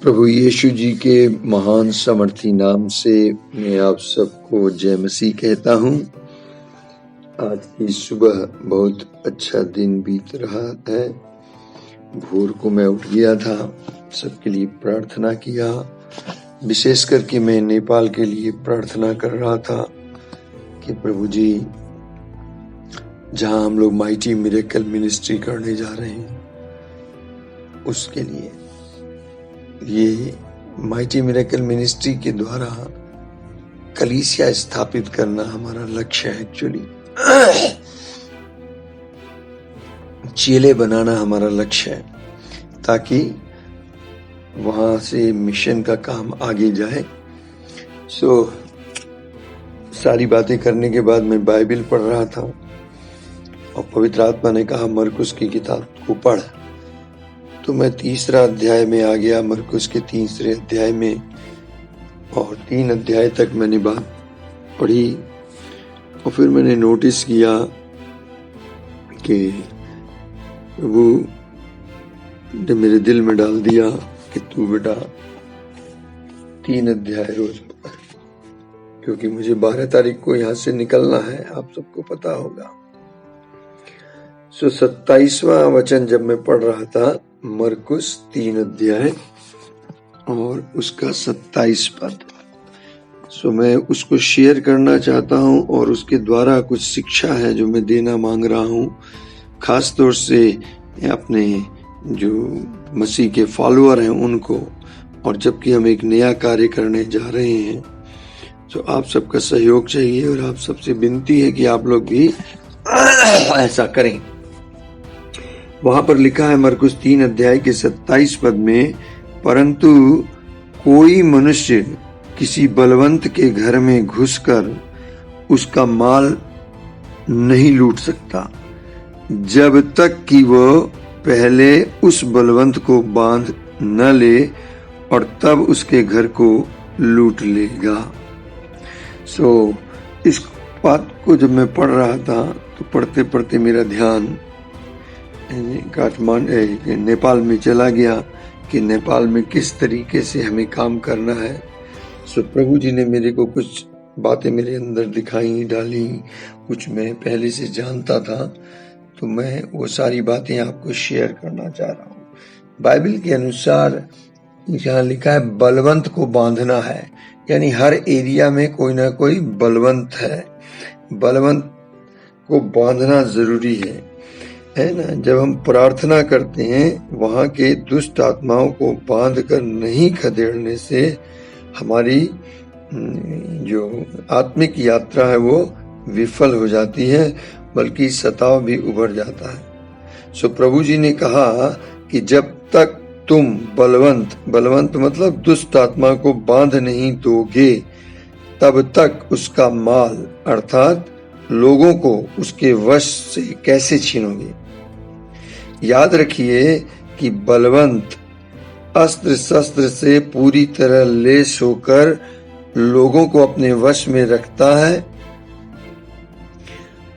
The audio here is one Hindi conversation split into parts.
प्रभु यीशु जी के महान सामर्थी नाम से मैं आप सबको जय मसीह कहता हूँ। आज की सुबह बहुत अच्छा दिन बीत रहा है। भोर को मैं उठ गया था, सबके लिए प्रार्थना किया। विशेष करके मैं नेपाल के लिए प्रार्थना कर रहा था कि प्रभु जी, जहाँ हम लोग माइटी मिरेकल मिनिस्ट्री करने जा रहे हैं, उसके लिए ये माइटी मिरेकल मिनिस्ट्री के द्वारा कलीसिया स्थापित करना हमारा लक्ष्य है। एक्चुअली चेले बनाना हमारा लक्ष्य है, ताकि वहां से मिशन का काम आगे जाए। सारी बातें करने के बाद मैं बाइबल पढ़ रहा था और पवित्र आत्मा ने कहा मरकुस की किताब को पढ़। तो मैं 3रा अध्याय में आ गया, मरकुस के 3रे अध्याय में, और 3 अध्याय तक मैंने बात पढ़ी। और फिर मैंने नोटिस किया कि प्रभु ने मेरे दिल में डाल दिया कि तू बेटा 3 अध्याय रोज पढ़, क्योंकि मुझे 12 तारीख को यहाँ से निकलना है, आप सबको पता होगा। 27वां वचन जब मैं पढ़ रहा था, मरकुस 3 अध्याय और उसका 27 पद, मैं उसको शेयर करना चाहता हूँ और उसके द्वारा कुछ शिक्षा है जो मैं देना मांग रहा हूँ, खास तौर से अपने जो मसीह के फॉलोअर हैं उनको। और जबकि हम एक नया कार्य करने जा रहे हैं, तो आप सबका सहयोग चाहिए और आप सबसे विनती है कि आप लोग भी ऐसा करें। वहां पर लिखा है मरकुस 3 अध्याय के 27 पद में, परंतु कोई मनुष्य किसी बलवंत के घर में घुसकर उसका माल नहीं लूट सकता, जब तक कि वह पहले उस बलवंत को बांध न ले और तब उसके घर को लूट लेगा। इस बात को जब मैं पढ़ रहा था, तो पढ़ते पढ़ते मेरा ध्यान काठमांडू नेपाल में चला गया कि नेपाल में किस तरीके से हमें काम करना है। प्रभु जी ने मेरे को कुछ बातें मेरे अंदर दिखाई डाली, कुछ मैं पहले से जानता था, तो मैं वो सारी बातें आपको शेयर करना चाह रहा हूँ। बाइबल के अनुसार यहाँ लिखा है बलवंत को बांधना है, यानी हर एरिया में कोई ना कोई बलवंत है। बलवंत को बांधना जरूरी है ना। जब हम प्रार्थना करते हैं, वहां के दुष्ट आत्माओं को बांध कर नहीं खदेड़ने से हमारी जो आत्मिक यात्रा है वो विफल हो जाती है, बल्कि सताव भी उभर जाता है। प्रभु जी ने कहा कि जब तक तुम बलवंत मतलब दुष्ट आत्मा को बांध नहीं दोगे, तब तक उसका माल अर्थात लोगों को उसके वश से कैसे छीनोगे। याद रखिए कि बलवंत अस्त्र शस्त्र से पूरी तरह लैस होकर लोगों को अपने वश में रखता है,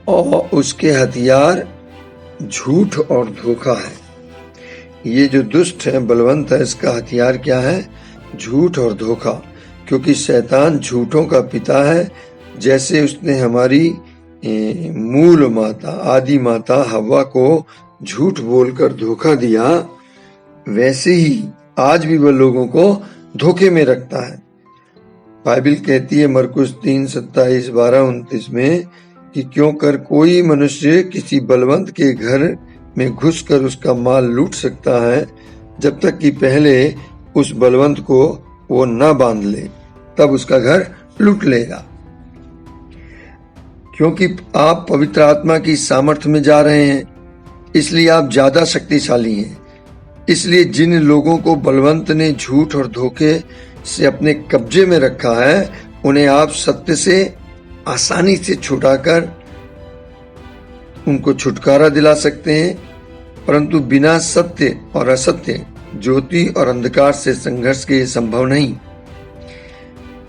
और उसके हथियार झूठ और धोखा है। ये जो दुष्ट है, बलवंत है, इसका हथियार क्या है? झूठ और धोखा, क्योंकि शैतान झूठों का पिता है। जैसे उसने हमारी मूल माता, आदि माता हव्वा को झूठ बोलकर धोखा दिया, वैसे ही आज भी वह लोगों को धोखे में रखता है। बाइबल कहती है मरकुस 3, 27, 12, 29 में कि क्यों कर कोई मनुष्य किसी बलवंत के घर में घुसकर उसका माल लूट सकता है, जब तक कि पहले उस बलवंत को वो न बांध ले, तब उसका घर लूट लेगा। क्योंकि आप पवित्र आत्मा की सामर्थ्य में जा रहे हैं, इसलिए आप ज्यादा शक्तिशाली हैं। इसलिए जिन लोगों को बलवंत ने झूठ और धोखे से अपने कब्जे में रखा है, उन्हें आप सत्य से आसानी से छुड़ाकर उनको छुटकारा दिला सकते हैं। परंतु बिना सत्य और असत्य, ज्योति और अंधकार से संघर्ष के संभव नहीं।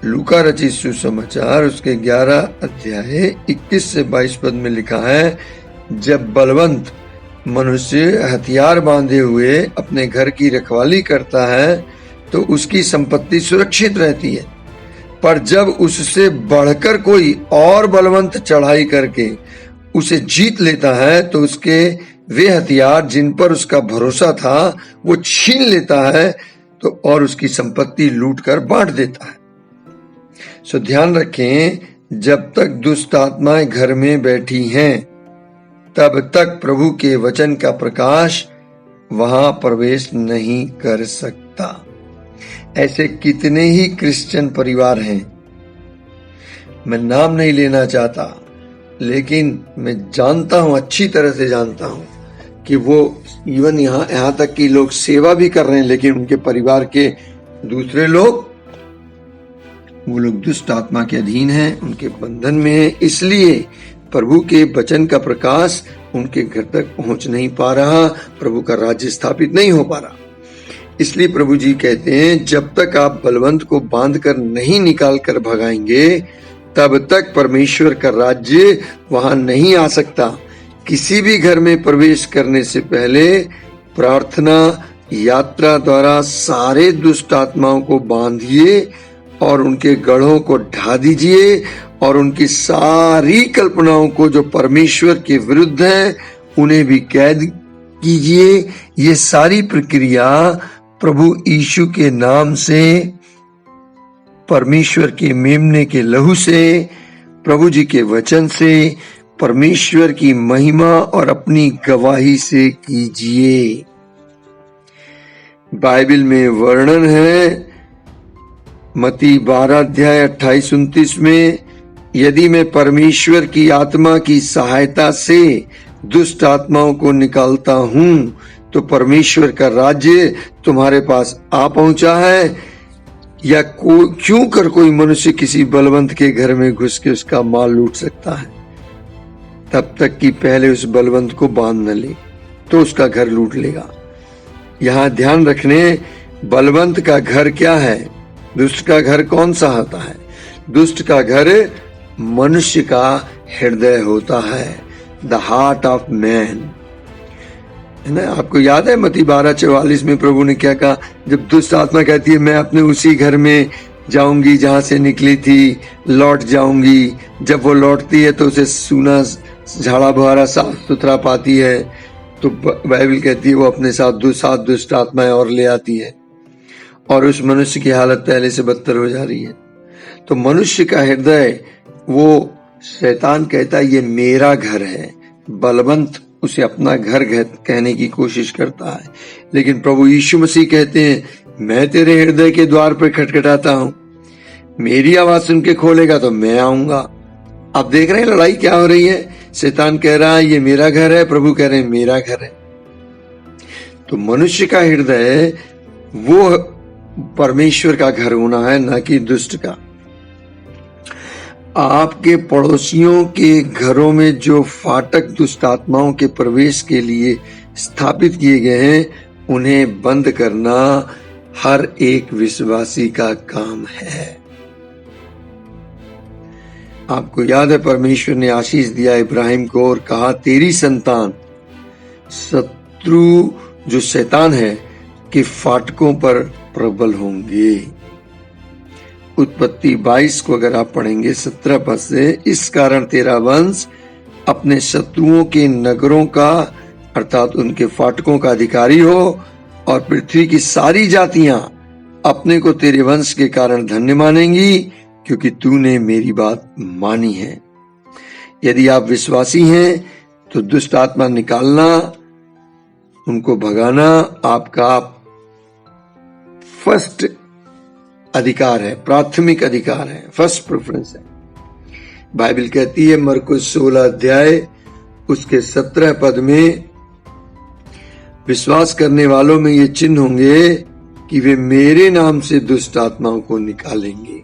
लूका रचित सुसमाचार उसके 11 अध्याय 21 से 22 पद में लिखा है, जब बलवंत मनुष्य हथियार बांधे हुए अपने घर की रखवाली करता है, तो उसकी संपत्ति सुरक्षित रहती है। पर जब उससे बढ़कर कोई और बलवंत चढ़ाई करके उसे जीत लेता है तो उसके वे हथियार जिन पर उसका भरोसा था वो छीन लेता है तो और उसकी संपत्ति लूट कर बांट देता है। सो ध्यान रखें, जब तक दुष्ट आत्माएं घर में बैठी हैं तब तक प्रभु के वचन का प्रकाश वहां प्रवेश नहीं कर सकता। ऐसे कितने ही क्रिश्चियन परिवार हैं, मैं नाम नहीं लेना चाहता, लेकिन मैं जानता हूं, अच्छी तरह से जानता हूं कि वो इवन यहाँ तक कि लोग सेवा भी कर रहे हैं, लेकिन उनके परिवार के दूसरे लोग, वो लोग दुष्ट आत्मा के अधीन हैं, उनके बंधन में हैं। इसलिए प्रभु के वचन का प्रकाश उनके घर तक पहुंच नहीं पा रहा, प्रभु का राज्य स्थापित नहीं हो पा रहा। इसलिए प्रभु जी कहते हैं, जब तक आप बलवंत को बांध कर नहीं निकाल कर भगाएंगे तब तक परमेश्वर का राज्य वहां नहीं आ सकता। किसी भी घर में प्रवेश करने से पहले प्रार्थना यात्रा द्वारा सारे दुष्ट आत्माओं को बांधिए और उनके गढ़ों को ढा दीजिए और उनकी सारी कल्पनाओं को जो परमेश्वर के विरुद्ध है उन्हें भी कैद कीजिए। ये सारी प्रक्रिया प्रभु यीशु के नाम से, परमेश्वर के मेमने के लहू से, प्रभु जी के वचन से, परमेश्वर की महिमा और अपनी गवाही से कीजिए। बाइबल में वर्णन है मत्ती 12 अध्याय 28-29 में, यदि मैं परमेश्वर की आत्मा की सहायता से दुष्ट आत्माओं को निकालता हूं तो परमेश्वर का राज्य तुम्हारे पास आ पहुंचा है। या क्यों कर कोई मनुष्य किसी बलवंत के घर में घुस के उसका माल लूट सकता है, तब तक कि पहले उस बलवंत को बांध न ले तो उसका घर लूट लेगा। यहाँ ध्यान रखने, बलवंत का घर क्या है, दुष्ट का घर कौन सा होता है? दुष्ट का घर मनुष्य का हृदय होता है, द हार्ट ऑफ मैन, है ना। आपको याद है मत्ती 12:44 में प्रभु ने क्या कहा, जब दुष्ट आत्मा कहती है मैं अपने उसी घर में जाऊंगी जहां से निकली थी, लौट जाऊंगी। जब वो लौटती है तो उसे सूना झाड़ा बुहारा साफ सुथरा पाती है, तो बाइबल कहती है वो अपने साथ 7 दुष्ट आत्माएं और ले आती है और उस मनुष्य की हालत पहले से बदतर हो जा रही है। तो मनुष्य का हृदय, वो शैतान कहता है ये मेरा घर है, बलवंत उसे अपना घर कहने की कोशिश करता है। लेकिन प्रभु यीशु मसीह कहते हैं मैं तेरे हृदय के द्वार पर खटखटाता हूं, मेरी आवाज सुन के खोलेगा तो मैं आऊंगा। आप देख रहे हैं लड़ाई क्या हो रही है। शैतान कह रहा है ये मेरा घर है, प्रभु कह रहे हैं मेरा घर है। तो मनुष्य का हृदय वो परमेश्वर का घर होना है, ना कि दुष्ट का। आपके पड़ोसियों के घरों में जो फाटक दुष्ट आत्माओं के प्रवेश के लिए स्थापित किए गए हैं उन्हें बंद करना हर एक विश्वासी का काम है। आपको याद है परमेश्वर ने आशीष दिया इब्राहिम को और कहा तेरी संतान शत्रु जो शैतान है के फाटकों पर प्रबल होंगे। उत्पत्ति 22 को अगर आप पढ़ेंगे 17 पद से, इस कारण तेरा वंश अपने शत्रुओं के नगरों का अर्थात उनके फाटकों का अधिकारी हो और पृथ्वी की सारी जातियां अपने को तेरे वंश के कारण धन्य मानेंगी क्योंकि तूने मेरी बात मानी है। यदि आप विश्वासी हैं तो दुष्ट आत्मा निकालना, उनको भगाना आपका फर्स्ट अधिकार है, प्राथमिक अधिकार है, फर्स्ट प्रेफरेंस है। बाइबल कहती है मरकुस 16 अध्याय उसके 17 पद में, विश्वास करने वालों में ये चिन्ह होंगे कि वे मेरे नाम से दुष्ट आत्माओं को निकालेंगे।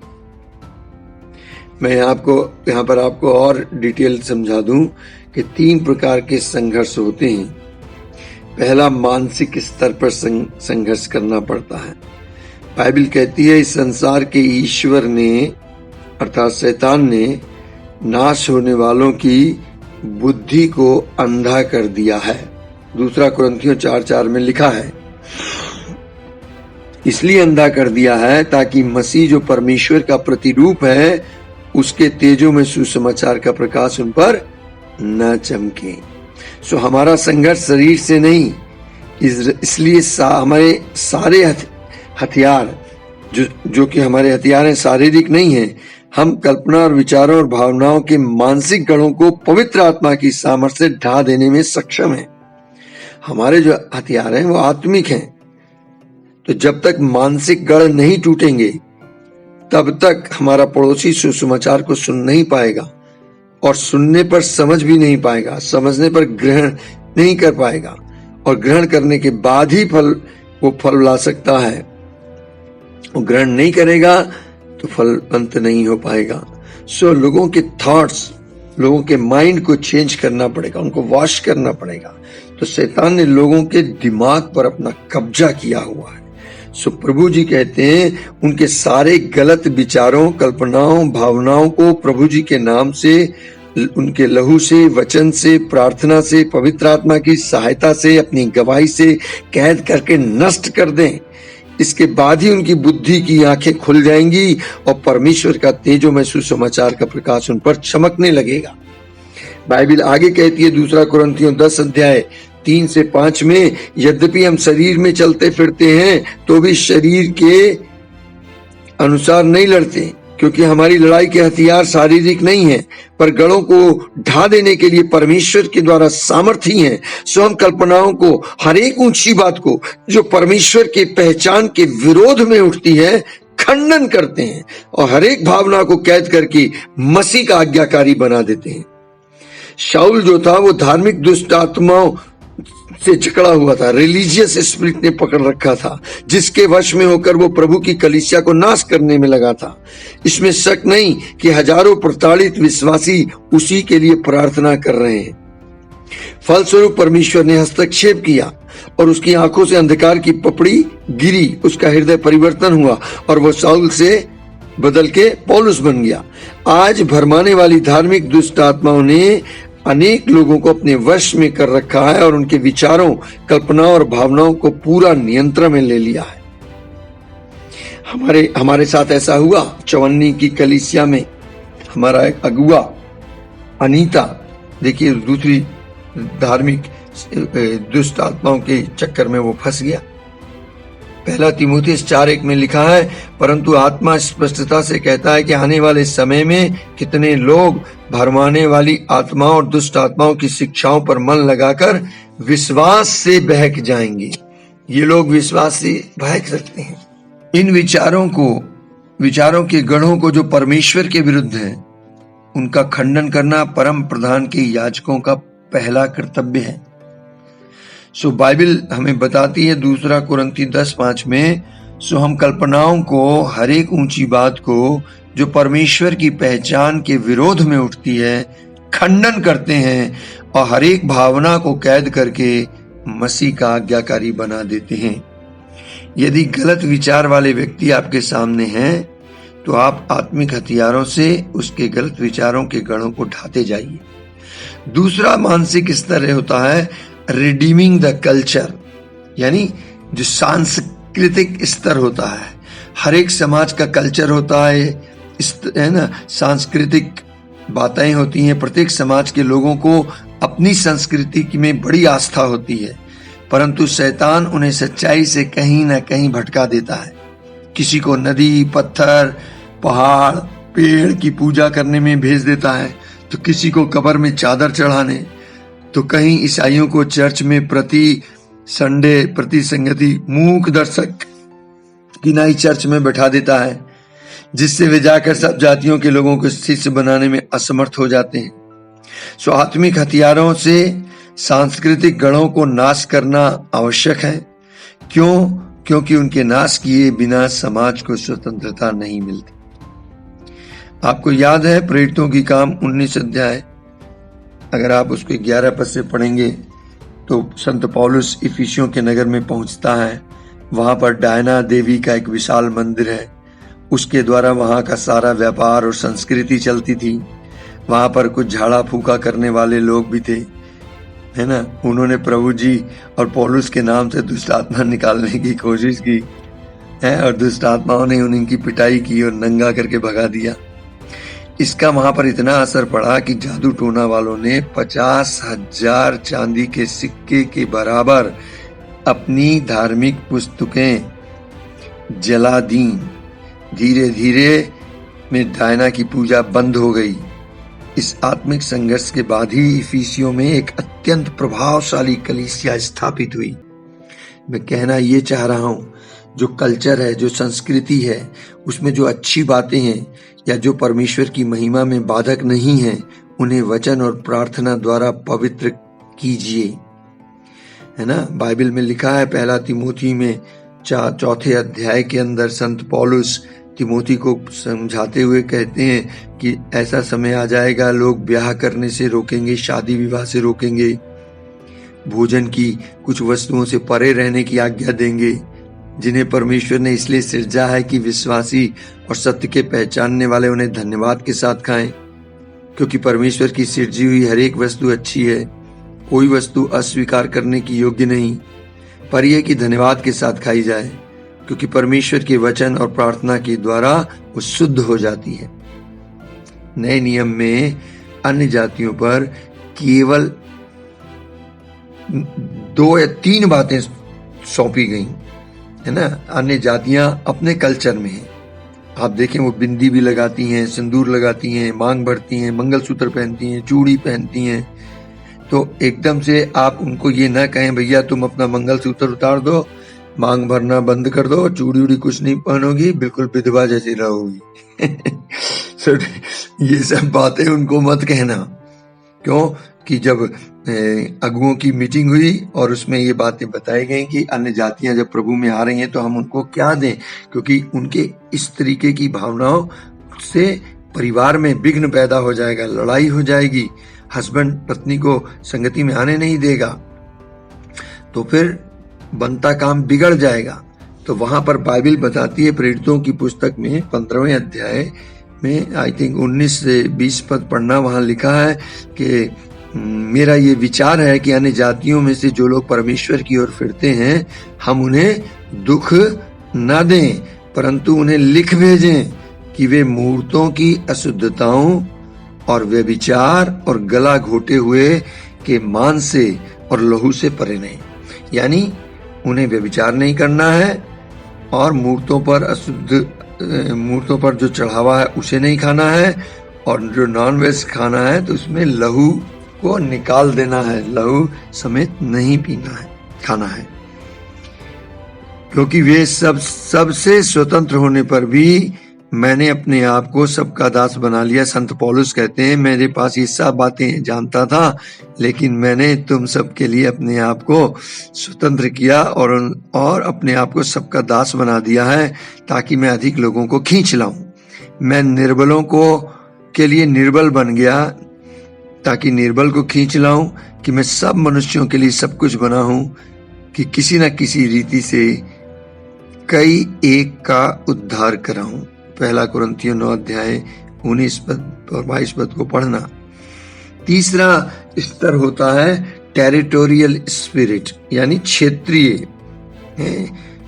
मैं यहाँ पर आपको और डिटेल समझा दूं कि 3 प्रकार के संघर्ष होते हैं। पहला, मानसिक स्तर पर संघर्ष करना पड़ता है। बाइबल कहती है इस संसार के ईश्वर ने अर्थात शैतान ने नाश होने वालों की बुद्धि को अंधा कर दिया है। दूसरा कुरिन्थियों 4:4 में लिखा है इसलिए अंधा कर दिया है ताकि मसीह जो परमेश्वर का प्रतिरूप है उसके तेजों में सुसमाचार का प्रकाश उन पर न चमके। सो हमारा संघर्ष शरीर से नहीं, इसलिए हमारे सारे हथियार जो कि हमारे हथियार हैं शारीरिक नहीं है। हम कल्पना और विचारों और भावनाओं के मानसिक गढ़ों को पवित्र आत्मा की सामर्थ्य से ढा देने में सक्षम है। हमारे जो हथियार हैं वो आत्मिक हैं। तो जब तक मानसिक गढ़ नहीं टूटेंगे तब तक हमारा पड़ोसी सुसमाचार को सुन नहीं पाएगा, और सुनने पर समझ भी नहीं पाएगा, समझने पर ग्रहण नहीं कर पाएगा, और ग्रहण करने के बाद ही वो फल ला सकता है। वो ग्रहण नहीं करेगा तो फलवंत नहीं हो पाएगा। सो लोगों के थॉट्स, लोगों के माइंड को चेंज करना पड़ेगा, उनको वॉश करना पड़ेगा। तो शैतान ने लोगों के दिमाग पर अपना कब्जा किया हुआ है। सो प्रभु जी कहते हैं उनके सारे गलत विचारों, कल्पनाओं, भावनाओं को प्रभु जी के नाम से, उनके लहू से, वचन से, प्रार्थना से, पवित्र आत्मा की सहायता से, अपनी गवाही से कैद करके नष्ट कर दें। इसके बाद ही उनकी बुद्धि की आंखें खुल जाएंगी और परमेश्वर का तेजोमय सुसमाचार का प्रकाश उन पर चमकने लगेगा। बाइबल आगे कहती है 2 कुरिन्थियों 10 अध्याय 3 से 5 में, यद्यपि हम शरीर में चलते फिरते हैं तो भी शरीर के अनुसार नहीं लड़ते, क्योंकि हमारी लड़ाई के हथियार शारीरिक नहीं है, पर गढ़ों को ढा देने के लिए परमेश्वर के द्वारा सामर्थी हैं। सो हम कल्पनाओं को, हर एक ऊंची बात को जो परमेश्वर के पहचान के विरोध में उठती है, खंडन करते हैं, और हर एक भावना को कैद करके मसीह का आज्ञाकारी बना देते हैं। शाऊल जो था वो धार्मिक दुष्ट आत्माओं से जकड़ा हुआ था, रिलीजियस स्पिरिट ने पकड़ रखा था, जिसके वश में होकर वो प्रभु की कलीसिया को नाश करने में लगा था। इसमें शक नहीं कि हजारों प्रताड़ित विश्वासी उसी के लिए प्रार्थना कर रहे हैं। फलस्वरूप परमेश्वर ने हस्तक्षेप किया और उसकी आंखों से अंधकार की पपड़ी गिरी, उसका हृदय परिवर्तन हुआ और वो शाऊल से बदल के पौलुस बन गया। आज भरमाने वाली धार्मिक दुष्ट आत्माओं ने अनेक लोगों को अपने वश में कर रखा है और उनके विचारों, कल्पनाओं और भावनाओं को पूरा नियंत्रण में ले लिया है। हमारे साथ ऐसा हुआ। चवन्नी की कलीसिया में हमारा एक अगुआ अनीता, देखिए, दूसरी धार्मिक दुष्ट आत्माओं के चक्कर में वो फंस गया। 1 तीमुथियुस 4:1 में लिखा है, परंतु आत्मा स्पष्टता से कहता है कि आने वाले समय में कितने लोग भरमाने वाली आत्माओं और दुष्ट आत्माओं की शिक्षाओं पर मन लगाकर विश्वास से बहक जाएंगे। ये लोग विश्वास से बहक सकते हैं। इन विचारों के गढ़ों को जो परमेश्वर के विरुद्ध है, उनका खंडन करना परम प्रधान के याजकों का पहला कर्तव्य है। सो बाइबल हमें बताती है 2 कुरिन्थियों 10:5 में, सो हम कल्पनाओं को, हर एक ऊंची बात को जो परमेश्वर की पहचान के विरोध में उठती है, खंडन करते हैं और हर एक भावना को कैद करके मसीह का आज्ञाकारी बना देते हैं। यदि गलत विचार वाले व्यक्ति आपके सामने हैं तो आप आत्मिक हथियारों से उसके गलत विचारों के गढ़ों को ढाते जाइए। दूसरा मानसिक स्तर होता है रिडीमिंग द कल्चर, यानी जो सांस्कृतिक स्तर होता है। हर एक समाज का कल्चर होता है ना, सांस्कृतिक बातें होती हैं। प्रत्येक समाज के लोगों को अपनी संस्कृति में बड़ी आस्था होती है, परंतु शैतान उन्हें सच्चाई से कहीं ना कहीं भटका देता है। किसी को नदी, पत्थर, पहाड़, पेड़ की पूजा करने में भेज देता है, तो किसी को कब्र में चादर चढ़ाने, तो कहीं ईसाइयों को चर्च में प्रति संडे, प्रति संगति मूक दर्शक की नाई चर्च में बैठा देता है, जिससे वे जाकर सब जातियों के लोगों को शिष्य बनाने में असमर्थ हो जाते हैं। सो आत्मिक हथियारों से सांस्कृतिक गढ़ों को नाश करना आवश्यक है। क्यों? क्योंकि उनके नाश किए बिना समाज को स्वतंत्रता नहीं मिलती। आपको याद है प्रेरितों की काम 19 अध्याय, अगर आप उसको 11 पद से पढ़ेंगे तो संत पौलुस इफिसियों के नगर में पहुंचता है। वहां पर डायना देवी का एक विशाल मंदिर है, उसके द्वारा वहां का सारा व्यापार और संस्कृति चलती थी। वहां पर कुछ झाड़ा फूका करने वाले लोग भी थे, है ना। उन्होंने प्रभु जी और पौलुस के नाम से दुष्ट आत्मा निकालने की कोशिश की, है और दुष्ट आत्माओं ने उनकी पिटाई की और नंगा करके भगा दिया। इसका वहां पर इतना असर पड़ा कि जादू टोना वालों ने 50,000 चांदी के सिक्के के बराबर अपनी धार्मिक पुस्तकें जला दी। धीरे धीरे में डायना की पूजा बंद हो गई। इस आत्मिक संघर्ष के बाद ही इफिसियों में एक अत्यंत प्रभावशाली कलीसिया स्थापित हुई। मैं कहना ये चाह रहा हूं, जो कल्चर है, जो संस्कृति है, उसमें जो अच्छी बातें हैं या जो परमेश्वर की महिमा में बाधक नहीं है, उन्हें वचन और प्रार्थना द्वारा पवित्र कीजिए। है ना, बाइबल में लिखा है 1 तिमोथी में 4 अध्याय के अंदर संत पौलुस तिमोथी को समझाते हुए कहते हैं कि ऐसा समय आ जाएगा, लोग ब्याह करने से रोकेंगे, शादी विवाह से रोकेंगे, भोजन की कुछ वस्तुओं से परे रहने की आज्ञा देंगे, जिन्हें परमेश्वर ने इसलिए सृजा है कि विश्वासी और सत्य के पहचानने वाले उन्हें धन्यवाद के साथ खाएं, क्योंकि परमेश्वर की सृजी हुई हर एक वस्तु अच्छी है, कोई वस्तु अस्वीकार करने की योग्य नहीं, पर यह कि धन्यवाद के साथ खाई जाए, क्योंकि परमेश्वर के वचन और प्रार्थना के द्वारा वो शुद्ध हो जाती है। नए नियम में अन्य जातियों पर केवल 2 या 3 बातें सौंपी गई, है ना। अन्य जातियां अपने कल्चर में हैं, आप देखें वो बिंदी भी लगाती हैं, सिंदूर लगाती हैं, मांग भरती हैं, मंगलसूत्र पहनती हैं, चूड़ी पहनती हैं। तो एकदम से आप उनको ये ना कहें भैया तुम अपना मंगलसूत्र उतार दो, मांग भरना बंद कर दो, चूड़ी उड़ी कुछ नहीं पहनोगी, बिल्कुल विधवा जैसी रहोगी। ये सब बातें उनको मत कहना। क्यों कि जब अगुओं की मीटिंग हुई और उसमें ये बातें बताई गई कि अन्य जातियां जब प्रभु में आ रही हैं तो हम उनको क्या दें, क्योंकि उनके इस तरीके की भावनाओं से परिवार में विघ्न पैदा हो जाएगा, लड़ाई हो जाएगी, हस्बैंड पत्नी को संगति में आने नहीं देगा, तो फिर बनता काम बिगड़ जाएगा। तो वहां पर बाइबल बताती है प्रेरितों की पुस्तक में 15वें अध्याय में आई थिंक 19 से 20 पद पढ़ना, वहां लिखा है कि मेरा ये विचार है कि अन्य जातियों में से जो लोग परमेश्वर की ओर फिरते हैं, हम उन्हें दुख न दें, परंतु उन्हें लिख भेजें कि वे मूर्तों की अशुद्धताओं और व्यभिचार और गला घोटे हुए के मांस से और लहू से परे रहें। यानी उन्हें व्यभिचार नहीं करना है और मूर्तों पर जो चढ़ावा है उसे नहीं खाना है, और जो नॉन वेज खाना है तो उसमें लहू को निकाल देना है, लहू समेत नहीं पीना है, खाना है, क्योंकि वे सबसे स्वतंत्र होने पर भी मैंने अपने आप को सबका दास बना लिया। संत पौलुस कहते हैं मेरे पास ये सब बातें जानता था, लेकिन मैंने तुम सब के लिए अपने आप को स्वतंत्र किया और अपने आप को सबका दास बना दिया है, ताकि मैं अधिक लोगों को खींच लाऊं। मैं निर्बलों के लिए निर्बल बन गया, ताकि निर्बल को खींच लाऊं, कि मैं सब मनुष्यों के लिए सब कुछ बना हूं, कि किसी न किसी रीति से कई एक का उद्धार कराऊं। 1 कुरिन्थियों 9 अध्याय 19 पद और 22 पद को पढ़ना। तीसरा स्तर होता है टेरिटोरियल स्पिरिट, यानी क्षेत्रीय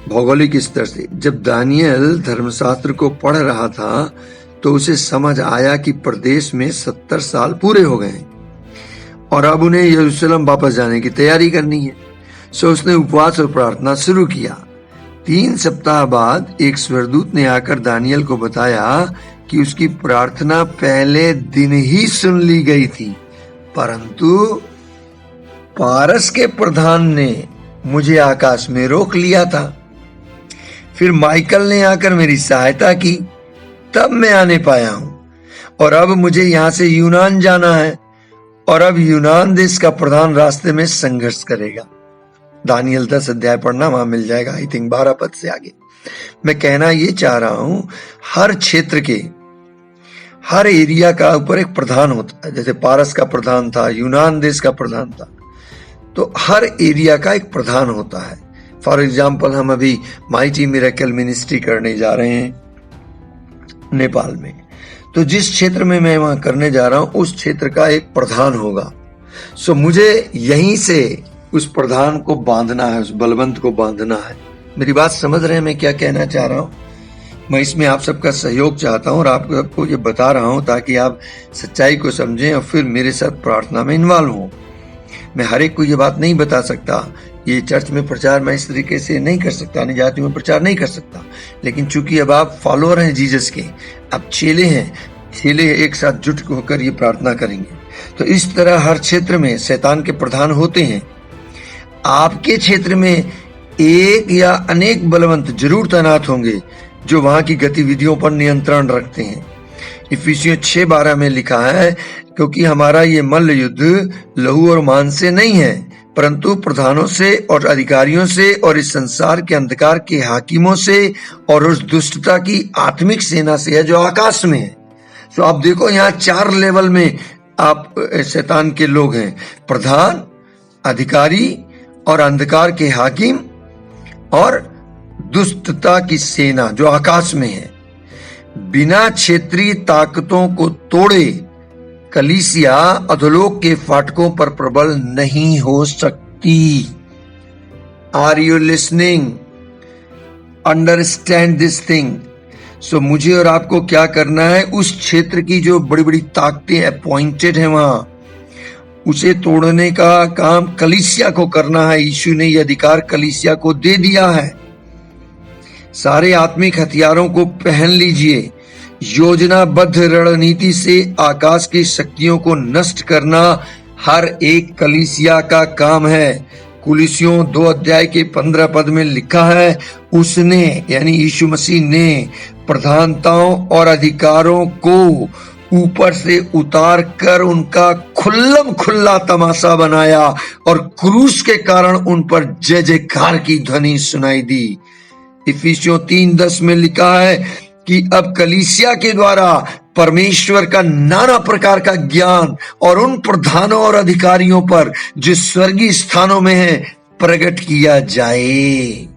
भौगोलिक स्तर से। जब दानियल धर्मशास्त्र को पढ़ रहा था तो उसे समझ आया कि प्रदेश में 70 साल पूरे हो गए और अब उन्हें यरूशलेम वापस जाने की तैयारी करनी है। सो उसने उपवास और प्रार्थना शुरू किया। 3 सप्ताह बाद एक स्वर्गदूत ने आकर दानियल को बताया कि उसकी प्रार्थना पहले दिन ही सुन ली गई थी, परंतु पारस के प्रधान ने मुझे आकाश में रोक लिया था। फिर माइकल ने आकर मेरी सहायता की, तब मैं आने पाया हूं, और अब मुझे यहां से यूनान जाना है, और अब यूनान देश का प्रधान रास्ते में संघर्ष करेगा। दानियल 10 अध्याय पढ़ना, वहां मिल जाएगा आई थिंक 12 पद से आगे। मैं कहना ये चाह रहा हूं, हर क्षेत्र के हर एरिया का ऊपर एक प्रधान होता है। जैसे पारस का प्रधान था, यूनान देश का प्रधान था, तो हर एरिया का एक प्रधान होता है। फॉर एग्जाम्पल हम अभी माइटी मिरेकल मिनिस्ट्री करने जा रहे हैं नेपाल में, तो जिस क्षेत्र में मैं वहां करने जा रहा हूं उस क्षेत्र का एक प्रधान होगा। सो मुझे यहीं से उस प्रधान को बांधना है, उस बलवंत को बांधना है, मेरी बात समझ रहे हैं मैं क्या कहना चाह रहा हूँ? मैं इसमें आप सबका सहयोग चाहता हूँ और आपको ये बता रहा हूँ ताकि आप सच्चाई को समझें और फिर मेरे साथ प्रार्थना में इन्वॉल्व हों। मैं हर एक को ये बात नहीं बता सकता, ये चर्च में प्रचार मैं इस तरीके से नहीं कर सकता, अन्य जातियों में प्रचार नहीं कर सकता, लेकिन चूंकि अब आप फॉलोअर हैं जीसस के, अब चेले हैं, चेले एक साथ जुट होकर ये प्रार्थना करेंगे। तो इस तरह हर क्षेत्र में शैतान के प्रधान होते हैं। आपके क्षेत्र में एक या अनेक बलवंत जरूर तैनात होंगे जो वहां की गतिविधियों पर नियंत्रण रखते हैं। इफिसियों 6:12 में लिखा है, क्योंकि हमारा ये मल्ल युद्ध लहू और मांस से नहीं है, परंतु प्रधानों से और अधिकारियों से और इस संसार के अंधकार के हाकिमों से और उस दुष्टता की आत्मिक सेना से है जो आकाश में है। तो आप देखो यहाँ 4 लेवल में आप शैतान के लोग हैं, प्रधान, अधिकारी और अंधकार के हाकिम और दुष्टता की सेना जो आकाश में है। बिना क्षेत्रीय ताकतों को तोड़े कलीसिया अधोलोक के फाटकों पर प्रबल नहीं हो सकती। Are you listening? Understand this thing. So मुझे और आपको क्या करना है? उस क्षेत्र की जो बड़ी बड़ी ताकतें अपॉइंटेड है वहां, उसे तोड़ने का काम कलीसिया को करना है। यीशु ने यह अधिकार कलीसिया को दे दिया है। सारे आत्मिक हथियारों को पहन लीजिए। योजनाबद्ध रणनीति से आकाश की शक्तियों को नष्ट करना हर एक कलीसिया का काम है। कुलिसियों 2:15 में लिखा है, उसने यानी यीशु मसीह ने प्रधानताओं और अधिकारों को ऊपर से उतार कर उनका खुल्लम खुल्ला तमाशा बनाया और क्रूस के कारण उन पर जय जयकार की ध्वनि सुनाई दी। इफिसियों 3:10 में लिखा है कि अब कलीसिया के द्वारा परमेश्वर का नाना प्रकार का ज्ञान और उन प्रधानों और अधिकारियों पर जो स्वर्गीय स्थानों में है प्रकट किया जाए।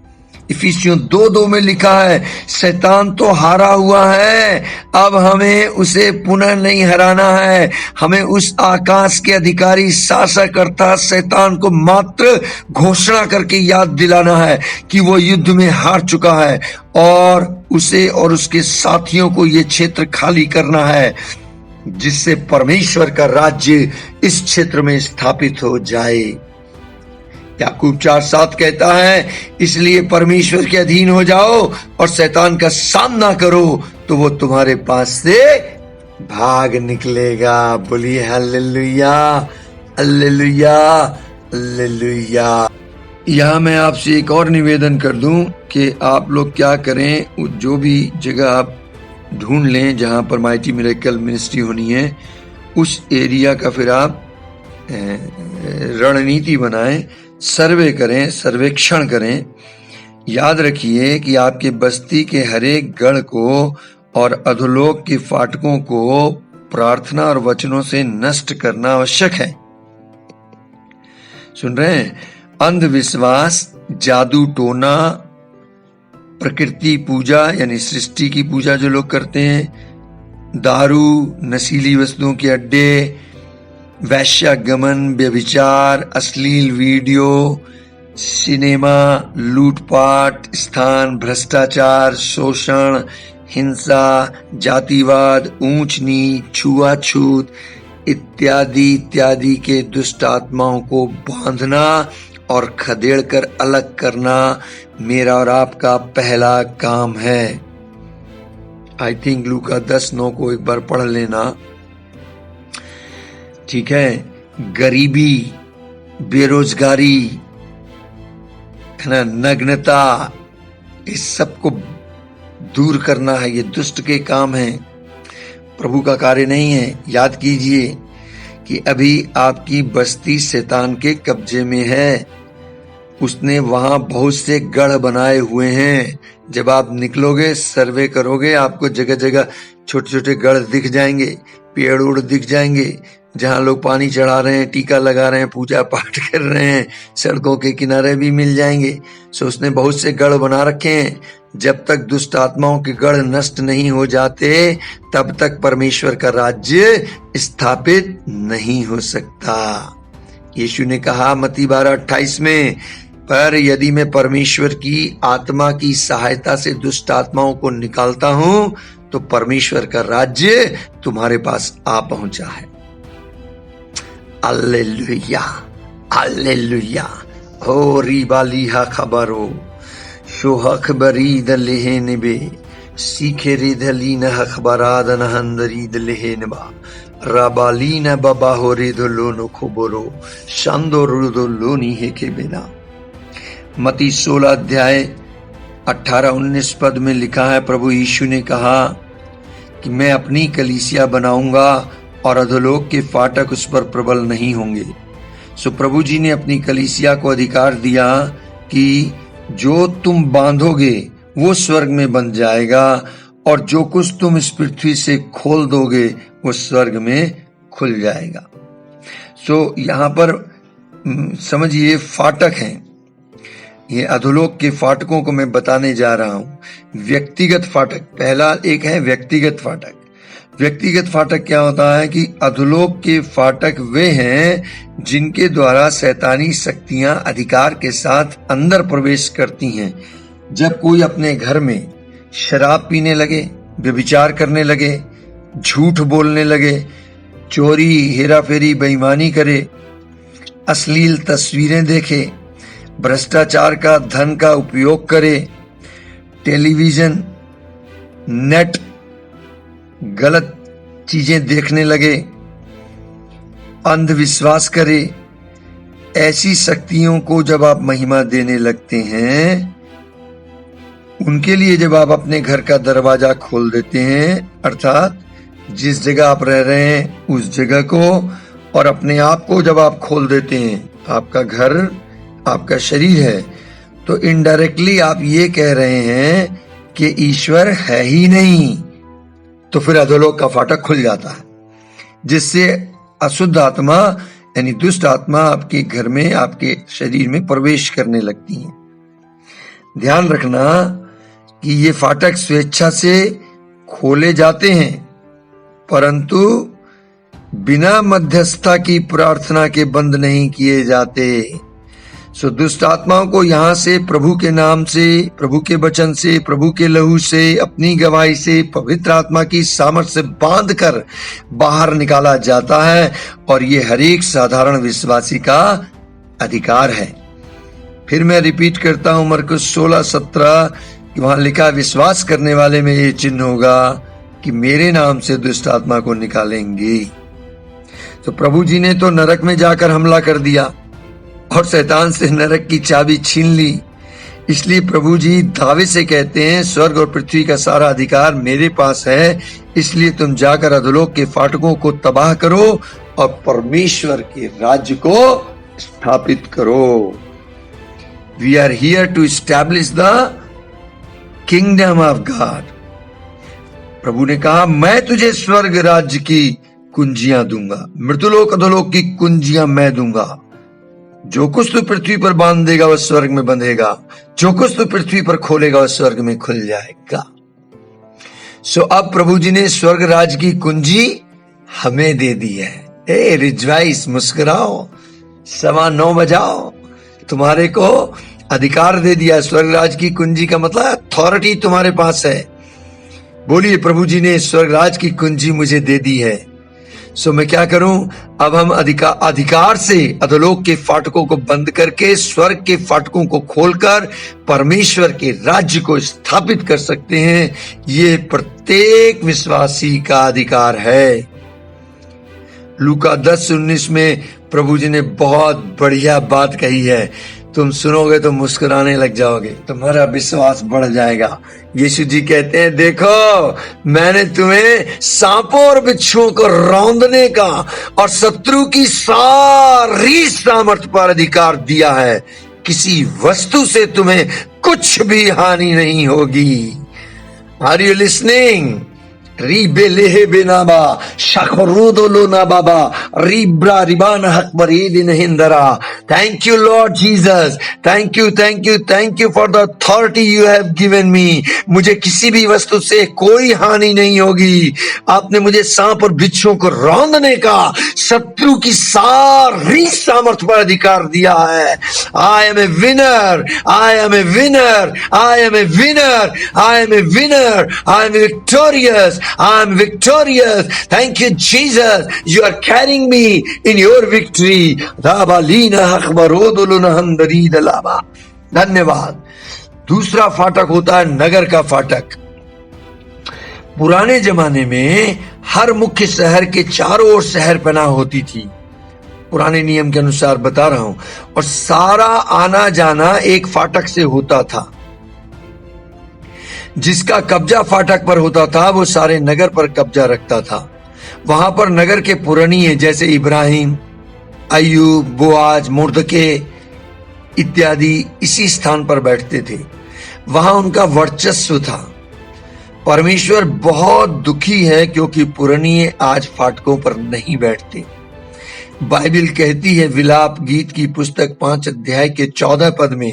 इफिसियों 2:2 में लिखा है, शैतान तो हारा हुआ है, अब हमें उसे पुनः नहीं हराना है। हमें उस आकाश के अधिकारी शासकर्ता शैतान को मात्र घोषणा करके याद दिलाना है कि वो युद्ध में हार चुका है और उसे और उसके साथियों को ये क्षेत्र खाली करना है, जिससे परमेश्वर का राज्य इस क्षेत्र में स्थापित हो जाए। याकूब 4:7 कहता है, इसलिए परमेश्वर के अधीन हो जाओ और शैतान का सामना करो तो वो तुम्हारे पास से भाग निकलेगा। बोलिए हालेलुया, हालेलुया, हालेलुया। यहाँ मैं आपसे एक और निवेदन कर दूं कि आप लोग क्या करें, जो भी जगह आप ढूंढ लें जहां पर माइटी मिरेकल मिनिस्ट्री होनी है, उस एरिया का फिर आप रणनीति बनाएं, सर्वे करें, सर्वेक्षण करें। याद रखिए कि आपके बस्ती के हरेक गढ़ को और अधोलोक के फाटकों को प्रार्थना और वचनों से नष्ट करना आवश्यक है। सुन रहे हैं? अंधविश्वास, जादू टोना, प्रकृति पूजा यानी सृष्टि की पूजा जो लोग करते हैं, दारू, नशीली वस्तुओं के अड्डे, वैश्यागमन, व्यभिचार, अश्लील वीडियो, सिनेमा, लूटपाट, स्थान, भ्रष्टाचार, शोषण, हिंसा, जातिवाद, ऊंच नीच, छुआछूत इत्यादि इत्यादि के दुष्ट आत्माओं को बांधना और खदेड़ कर अलग करना मेरा और आपका पहला काम है। आई थिंक लूका 10:9 को एक बार पढ़ लेना, ठीक है? गरीबी, बेरोजगारी, है ना, नग्नता, इस सब को दूर करना है। ये दुष्ट के काम है, प्रभु का कार्य नहीं है। याद कीजिए कि अभी आपकी बस्ती शैतान के कब्जे में है। उसने वहां बहुत से गढ़ बनाए हुए हैं। जब आप निकलोगे, सर्वे करोगे, आपको जगह जगह छोटे छोटे गढ़ दिख जाएंगे, पेड़ उड़ दिख जाएंगे, जहां लोग पानी चढ़ा रहे हैं, टीका लगा रहे हैं, पूजा पाठ कर रहे हैं, सड़कों के किनारे भी मिल जाएंगे। सो उसने बहुत से गढ़ बना रखे हैं। जब तक दुष्ट आत्माओं के गढ़ नष्ट नहीं हो जाते, तब तक परमेश्वर का राज्य स्थापित नहीं हो सकता। यीशु ने कहा मत्ती 12:28 में, पर यदि मैं परमेश्वर की आत्मा की सहायता से दुष्ट आत्माओं को निकालता हूं तो परमेश्वर का राज्य तुम्हारे पास आ पहुंचा है। Hallelujah, hallelujah. हो रिबालिहा खबरो शोहख बरीद लेहेनबे सीखे रिदलीन हखबरादन हंदरीद लेहेनबा राबालीना बाबा हो रिदलोनो खोबरो शांदो रुदलोनी है के बिना। मती 16 अध्याय 18-19 पद में लिखा है, प्रभु यीशु ने कहा कि मैं अपनी कलीसिया बनाऊंगा और अधोलोक के फाटक उस पर प्रबल नहीं होंगे। सो प्रभु जी ने अपनी कलीसिया को अधिकार दिया कि जो तुम बांधोगे वो स्वर्ग में बंध जाएगा और जो कुछ तुम इस पृथ्वी से खोल दोगे वो स्वर्ग में खुल जाएगा। सो यहाँ पर समझिए फाटक हैं, ये अधोलोक के फाटकों को मैं बताने जा रहा हूं। व्यक्तिगत फाटक, पहला एक है व्यक्तिगत फाटक। व्यक्तिगत फाटक क्या होता है कि अधोलोक के फाटक वे हैं जिनके द्वारा शैतानी शक्तियां अधिकार के साथ अंदर प्रवेश करती हैं। जब कोई अपने घर में शराब पीने लगे, व्यभिचार करने लगे, झूठ बोलने लगे, चोरी, हेराफेरी, बेईमानी करे, अश्लील तस्वीरें देखे, भ्रष्टाचार का धन का उपयोग करे, टेलीविजन, नेट, गलत चीजें देखने लगे, अंधविश्वास करे, ऐसी शक्तियों को जब आप महिमा देने लगते हैं, उनके लिए जब आप अपने घर का दरवाजा खोल देते हैं, अर्थात जिस जगह आप रह रहे हैं उस जगह को और अपने आप को जब आप खोल देते हैं, आपका घर आपका शरीर है, तो इनडायरेक्टली आप ये कह रहे हैं कि ईश्वर है ही नहीं। तो फिर अधोलोक का फाटक खुल जाता है, जिससे अशुद्ध आत्मा यानी दुष्ट आत्मा आपके घर में, आपके शरीर में प्रवेश करने लगती हैं। ध्यान रखना कि ये फाटक स्वेच्छा से खोले जाते हैं, परंतु बिना मध्यस्थता की प्रार्थना के बंद नहीं किए जाते। सो दुष्ट आत्माओं को यहाँ से प्रभु के नाम से, प्रभु के वचन से, प्रभु के लहू से, अपनी गवाही से, पवित्र आत्मा की सामर्थ्य से बांध कर बाहर निकाला जाता है और ये हर एक साधारण विश्वासी का अधिकार है। फिर मैं रिपीट करता हूं मरकुस 16:17 कि वहां लिखा, विश्वास करने वाले में ये चिन्ह होगा कि मेरे नाम से दुष्ट आत्मा को निकालेंगे। तो प्रभु जी ने तो नरक में जाकर हमला कर दिया और शैतान से नरक की चाबी छीन ली। इसलिए प्रभु जी दावे से कहते हैं, स्वर्ग और पृथ्वी का सारा अधिकार मेरे पास है, इसलिए तुम जाकर अधोलोक के फाटकों को तबाह करो और परमेश्वर के राज्य को स्थापित करो। We are here to establish the kingdom of God. प्रभु ने कहा, मैं तुझे स्वर्ग राज्य की कुंजियां दूंगा, मृत्युलोक अधोलोक की कुंजियां मैं दूंगा। जो कुछ तू पृथ्वी पर बांध देगा वह स्वर्ग में बंधेगा, जो कुछ तू पृथ्वी पर खोलेगा वह स्वर्ग में खुल जाएगा। सो अब प्रभु जी ने स्वर्ग राज की कुंजी हमें दे दी है। ए रिजवाइस, मुस्कुराओ, 9:15 बजाओ, तुम्हारे को अधिकार दे दिया। स्वर्ग राज की कुंजी का मतलब अथॉरिटी तुम्हारे पास है। बोलिए, प्रभु जी ने स्वर्ग राज की कुंजी मुझे दे दी है। सो मैं क्या करूं? अब हम अधिकार से अधोलोक के फाटकों को बंद करके स्वर्ग के फाटकों को खोलकर परमेश्वर के राज्य को स्थापित कर सकते हैं। ये प्रत्येक विश्वासी का अधिकार है। लूका 10:19 में प्रभु जी ने बहुत बढ़िया बात कही है। तुम सुनोगे तो मुस्कुराने लग जाओगे, तुम्हारा विश्वास बढ़ जाएगा। यीशु जी कहते हैं, देखो मैंने तुम्हें सांपों और बिच्छुओं को रौंदने का और शत्रु की सारी सामर्थ पर अधिकार दिया है। किसी वस्तु से तुम्हें कुछ भी हानि नहीं होगी। Are you listening? Ribelehe benaba, shakorodo na baba, ribra ribana hakbaridin hindara. Thank you, Lord Jesus. Thank you for the authority you have given me. मुझे किसी भी वस्तु से कोई हानि नहीं होगी. आपने मुझे सांप और बिच्छुओं को रौंदने का, शत्रु की सारी सामर्थ्य पर अधिकार दिया है. I am a winner. I am a winner. I am a winner. I am a winner. I am victorious. I am victorious. Thank you, Jesus. You are carrying me in your victory. धन्यवाद. दूसरा फाटक होता है नगर का फाटक. पुराने जमाने में हर मुख्य शहर के चारों ओर शहर पनाह होती थी. पुराने नियम के अनुसार बता रहा हूं. और सारा आना जाना एक फाटक से होता था. जिसका कब्जा फाटक पर होता था वो सारे नगर पर कब्जा रखता था. वहां पर नगर के पुरानिये जैसे इब्राहिम, अय्यूब, बोआज, मुर्दके इत्यादि इसी स्थान पर बैठते थे. वहां उनका वर्चस्व था. परमेश्वर बहुत दुखी है क्योंकि पुरानिये आज फाटकों पर नहीं बैठते. बाइबल कहती है विलाप गीत की पुस्तक 5 अध्याय के 14 पद में,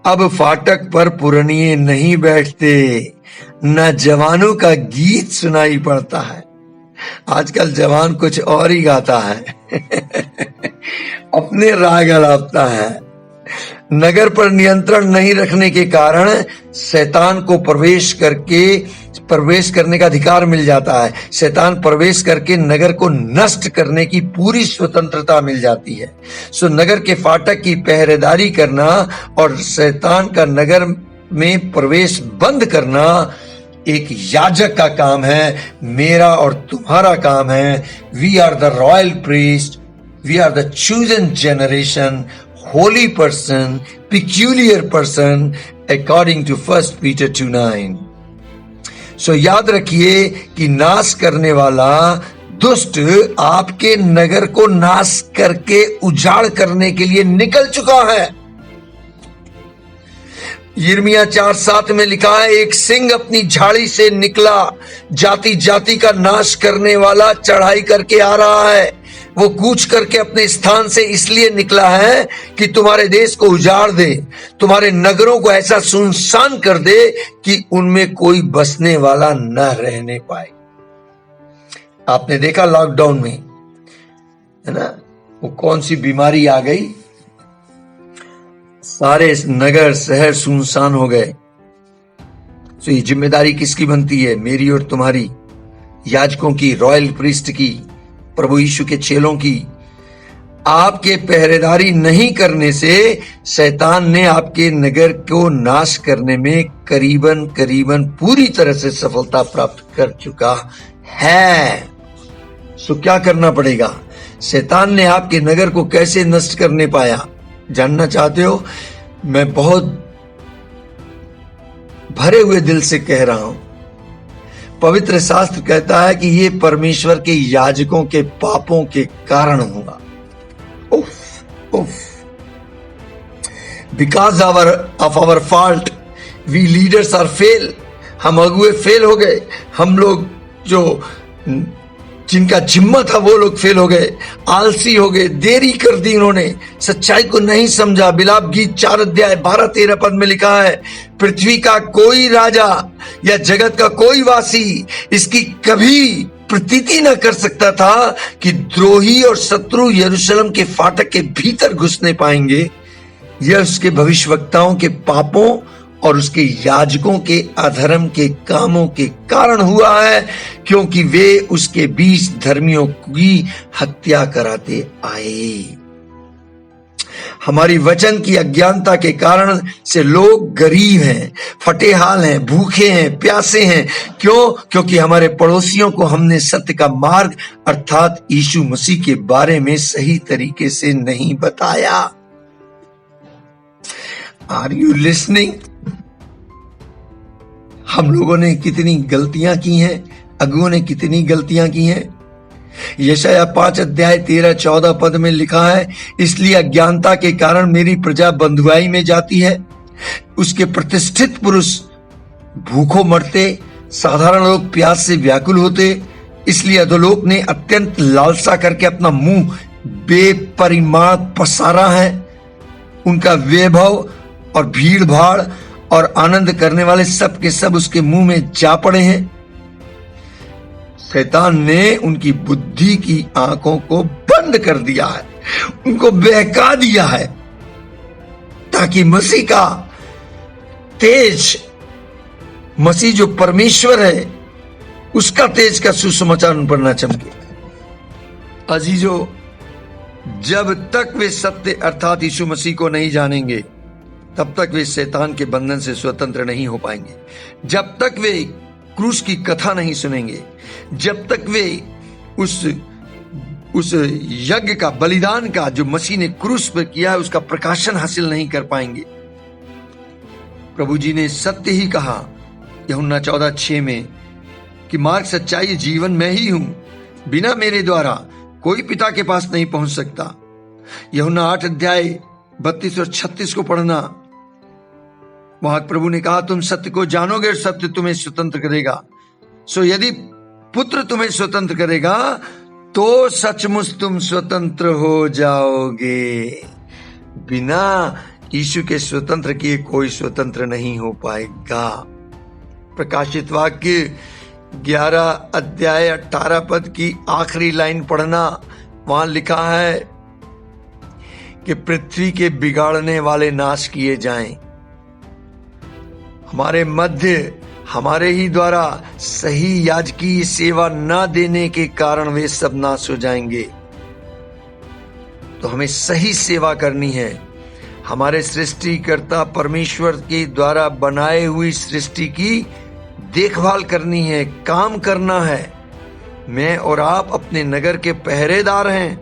अब फाटक पर पुरानिये नहीं बैठते, न जवानों का गीत सुनाई पड़ता है. आजकल जवान कुछ और ही गाता है. अपने राग अलापता है. नगर पर नियंत्रण नहीं रखने के कारण शैतान को प्रवेश करने का अधिकार मिल जाता है. शैतान प्रवेश करके नगर को नष्ट करने की पूरी स्वतंत्रता मिल जाती है. सो नगर के फाटक की पहरेदारी करना और शैतान का नगर में प्रवेश बंद करना एक याजक का काम है. मेरा और तुम्हारा काम है. We are the royal priest, we are the chosen generation, holy person, peculiar person, according to 1 Peter 2:9. So याद रखिए कि नाश करने वाला दुष्ट आपके नगर को नाश करके उजाड़ करने के लिए निकल चुका है. यिर्मयाह 4:7 में लिखा है, एक सिंह अपनी झाड़ी से निकला, जाति जाति का नाश करने वाला चढ़ाई करके आ रहा है. वो कूच करके अपने स्थान से इसलिए निकला है कि तुम्हारे देश को उजाड़ दे, तुम्हारे नगरों को ऐसा सुनसान कर दे कि उनमें कोई बसने वाला न रहने पाए. आपने देखा लॉकडाउन में, है ना, वो कौन सी बीमारी आ गई, सारे नगर शहर सुनसान हो गए. तो ये जिम्मेदारी किसकी बनती है? मेरी और तुम्हारी, याजकों की, रॉयल प्रीस्ट की, प्रभु यीशु के चेलों की. आपके पहरेदारी नहीं करने से शैतान ने आपके नगर को नाश करने में करीबन पूरी तरह से सफलता प्राप्त कर चुका है. सो क्या करना पड़ेगा? शैतान ने आपके नगर को कैसे नष्ट करने पाया? जानना चाहते हो? मैं बहुत भरे हुए दिल से कह रहा हूं. पवित्र शास्त्र कहता है कि ये परमेश्वर के याजकों के पापों के कारण हुआ. Because of our fault we leaders are fail. हम अगुए फेल हो गए. हम लोग जो जिनका जिम्मा था वो लोग फेल हो गए, आलसी हो गए, देरी कर दी उन्होंने, सच्चाई को नहीं समझा. विलाप गीत 4 अध्याय 12-13 पद में लिखा है, पृथ्वी का कोई राजा या जगत का कोई वासी इसकी कभी प्रतीति न कर सकता था कि द्रोही और शत्रु यरूशलेम के फाटक के भीतर घुसने पाएंगे. यह उसके भविष्यवक्ताओं के पापों और उसके याजकों के अधर्म के कामों के कारण हुआ है, क्योंकि वे उसके बीच धर्मियों की हत्या कराते आए. हमारी वचन की अज्ञानता के कारण से लोग गरीब हैं, फटे हाल हैं, भूखे हैं, प्यासे हैं. क्यों? क्योंकि हमारे पड़ोसियों को हमने सत्य का मार्ग अर्थात यीशु मसीह के बारे में सही तरीके से नहीं बताया. Are you listening? हम लोगों ने कितनी गलतियां की हैं, अगुओं ने कितनी गलतियां की हैं. यशायाह 5 अध्याय 13-14 पद में लिखा है, इसलिए अज्ञानता के कारण मेरी प्रजा बंधुआई में जाती है. उसके प्रतिष्ठित पुरुष भूखों मरते, साधारण लोग प्यास से व्याकुल होते, इसलिए अधोलोक ने अत्यंत लालसा करके अपना मुंह बेपरिमाण पसारा है। उनका वैभव और भीड़ भाड़ और आनंद करने वाले सब के सब उसके मुंह में जा पड़े हैं। शैतान ने उनकी बुद्धि की आंखों को बंद कर दिया है, उनको बहका दिया है, ताकि मसीह का तेज, मसीह जो परमेश्वर है, उसका तेज का सुसमाचार उन पर न चमके। अजीजों, जब तक वे सत्य अर्थात यीशु मसीह को नहीं जानेंगे, तब तक वे शैतान के बंधन से स्वतंत्र नहीं हो पाएंगे। जब तक वे क्रूस की कथा नहीं सुनेंगे, जब तक वे उस यज्ञ का, बलिदान का, जो मसीह ने क्रूस पर किया है, उसका प्रकाशन हासिल नहीं कर पाएंगे। प्रभु जी ने सत्य ही कहा यूहन्ना 14:6 में कि मार्ग, सच्चाई, जीवन मैं ही हूं, बिना मेरे द्वारा कोई पिता के पास नहीं पहुंच सकता। यूहन्ना 8:32 और 36 को पढ़ना। वहां प्रभु ने कहा, तुम सत्य को जानोगे और सत्य तुम्हें स्वतंत्र करेगा। सो यदि पुत्र तुम्हें स्वतंत्र करेगा तो सचमुच तुम स्वतंत्र हो जाओगे। बिना यीशु के स्वतंत्र किए कोई स्वतंत्र नहीं हो पाएगा। प्रकाशित वाक्य 11:18 की आखिरी लाइन पढ़ना। वहां लिखा है कि पृथ्वी के बिगाड़ने वाले नाश किए जाएं। हमारे मध्य, हमारे ही द्वारा सही याजकीय सेवा न देने के कारण वे सब नाश हो जाएंगे। तो हमें सही सेवा करनी है। हमारे सृष्टिकर्ता परमेश्वर के द्वारा बनाए हुई सृष्टि की देखभाल करनी है, काम करना है। मैं और आप अपने नगर के पहरेदार हैं।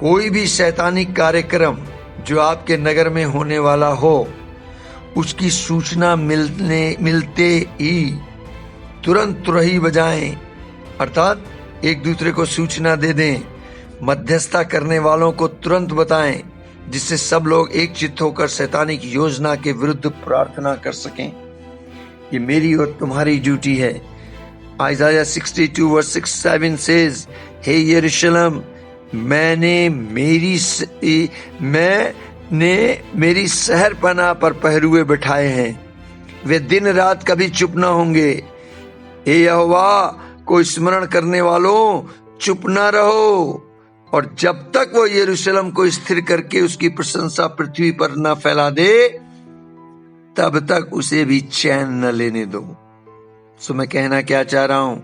कोई भी शैतानिक कार्यक्रम जो आपके नगर में होने वाला हो, उसकी सूचना मिलते ही तुरंत तुरही बजाएं, अर्थात एक दूसरे को सूचना दे दें। मध्यस्थता करने वालों को तुरंत बताएं, जिससे सब लोग एक चित्त होकर शैतानिक योजना के विरुद्ध प्रार्थना कर सकें। ये मेरी और तुम्हारी ड्यूटी है। आइज़ाया 62:6-7 says, हे यरूशलेम, मैंने मेरी शहर पनाह पर पहरुए बिठाए हैं, वे दिन रात कभी चुप न होंगे। हे यहोवा को स्मरण करने वालों, चुप न रहो। और जब तक वो यरूशलेम को स्थिर करके उसकी प्रशंसा पृथ्वी पर न फैला दे, तब तक उसे भी चैन न लेने दो। सो मैं कहना क्या चाह रहा हूं,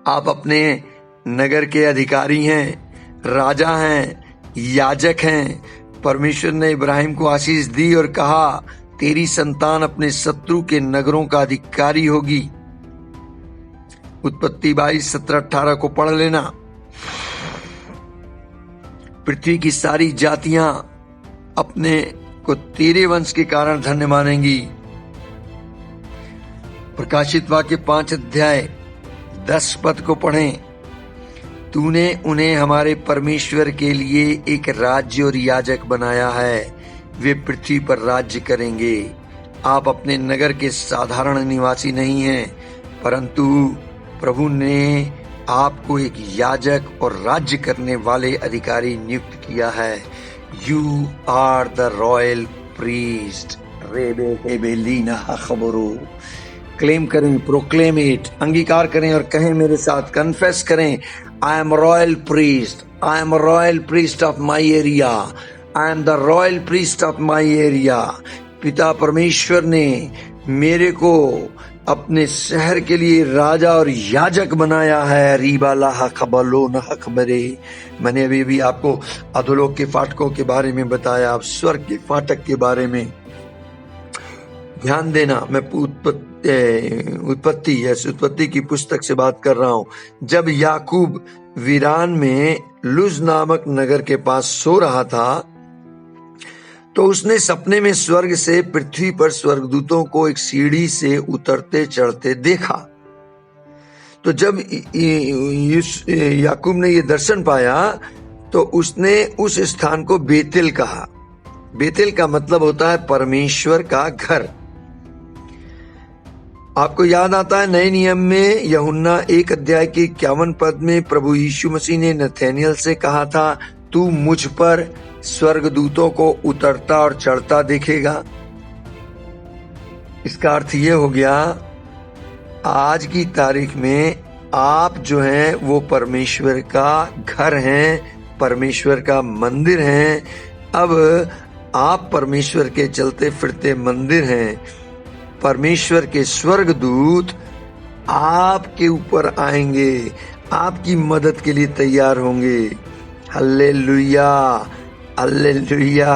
आप अपने नगर के अधिकारी हैं, राजा हैं, याजक हैं। परमेश्वर ने इब्राहिम को आशीष दी और कहा, तेरी संतान अपने शत्रु के नगरों का अधिकारी होगी। उत्पत्ति 22:17-18 को पढ़ लेना। पृथ्वी की सारी जातियां अपने को तेरे वंश के कारण धन्य मानेंगी। प्रकाशित वाक्य 5:10 को पढ़ें। तूने उन्हें हमारे परमेश्वर के लिए एक राज्य और याजक बनाया है, वे पृथ्वी पर राज्य करेंगे। आप अपने नगर के साधारण निवासी नहीं हैं, परंतु प्रभु ने आपको एक याजक और राज्य करने वाले अधिकारी नियुक्त किया है। You are the royal priest. Claim करें, प्रोक्लेम इट, अंगीकार करें और कहें मेरे साथ, कन्फेस करें, I am royal priest, I am royal priest of my area, I am the royal priest of my area. पिता परमेश्वर ने मेरे को अपने शहर के लिए राजा और याजक बनाया है। रीबाला खबलो न खबरे। मैंने अभी आपको अधोलोक के फाटकों के बारे में बताया, अब स्वर्ग के फाटक के बारे में ध्यान देना। मैं उत्पत्ति की पुस्तक से बात कर रहा हूं। जब याकूब वीरान में लुज नामक नगर के पास सो रहा था, तो उसने सपने में स्वर्ग से पृथ्वी पर स्वर्गदूतों को एक सीढ़ी से उतरते चढ़ते देखा। तो जब याकूब ने ये दर्शन पाया, तो उसने उस स्थान को बेतेल कहा। बेतेल का मतलब होता है परमेश्वर का घर। आपको याद आता है नए नियम में यूहन्ना 1 अध्याय के 51 पद में प्रभु यीशु मसीह ने नथानिएल से कहा था, तू मुझ पर स्वर्गदूतों को उतरता और चढ़ता देखेगा। इसका अर्थ ये हो गया, आज की तारीख में आप जो हैं वो परमेश्वर का घर हैं, परमेश्वर का मंदिर हैं। अब आप परमेश्वर के चलते फिरते मंदिर हैं। परमेश्वर के स्वर्गदूत आपके ऊपर आएंगे, आपकी मदद के लिए तैयार होंगे। Hallelujah, hallelujah.